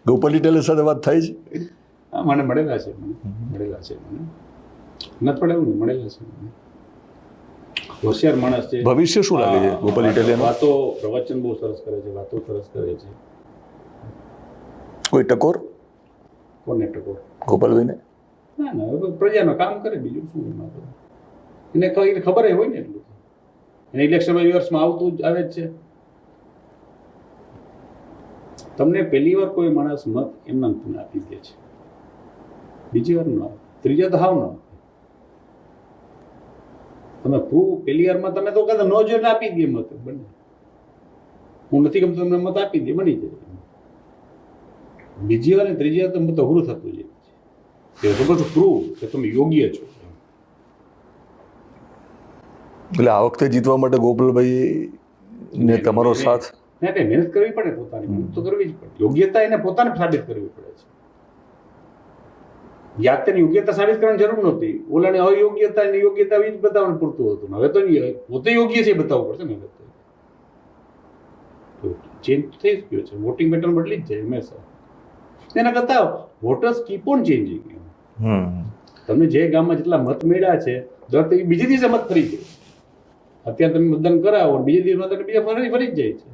ગોપાલ ઇટાલિયા સાથે વાત થાય છે? હા, મને મળેલા છે મને નથી પડે એવું ને, મળેલા છે મને. હોશિયાર માણસ છે. ભવિષ્ય શું લાગે છે ગોપાલ ઇટાલિયાનું? વાતો પ્રવચન બહુ સરસ કરે છે, વાતો સરસ કરે છે. કોઈ ટકોર કોને ટકોર? ગોપાલભાઈને? ના ના, હવે પ્રજાનું કામ કરે, બીજું શું એમાં તો. એને ખબર હોય ને એટલું. એને ઇલેક્શન વર્ષમાં આવતું જ આવે જ છે. તમને પહેલી વાર કોઈ માણસ મત એમના તમને આપી દે છે, બીજી વાર ન આપે, ત્રીજા તો હાવ ન આપે. તમે પ્રૂવ પહેલી વારમાં તમે તો કદાચ ન જોઈને આપી દે મત, બને હું નથી ગમતો તમને મત આપી દે, બની જાય. બીજી વાર ને ત્રીજી વાર તો મત અઘરું થતું જાય છે, પ્રૂવ કે તમે યોગ્ય છો. એટલે આ વખતે જીતવા માટે ગોપાલભાઈ ને તમારો સાથ? મહેનત કરવી પડે, પોતાની મહેનત તો કરવી જ પડે. યોગ્યતા એને પોતાને સાબિત કરવી પડે છે. જાતની યોગ્યતા સાબિત કરવાની જરૂર નહોતી, ઓલાને અયોગ્યતા અને યોગ્યતા જ બતાવવાનું પૂરતું હતું. હવે તો પોતે યોગ્ય છે એ બતાવવું પડશે ને. હવે તો ચેન્જ થઈ જ ગયો છે, વોટિંગ પેટર્ન બદલી જ જાય હંમેશા. એના કરતા વોટર્સ કીપ ઓન ચેન્જિંગ. તમને જે ગામમાં જેટલા મત મળ્યા છે, દર બીજે દિવસે મત ફરી જાય. અત્યારે તમે મતદાન કરાવો, બીજે દિવસમાં તમે બીજા ફરી જ જાય છે.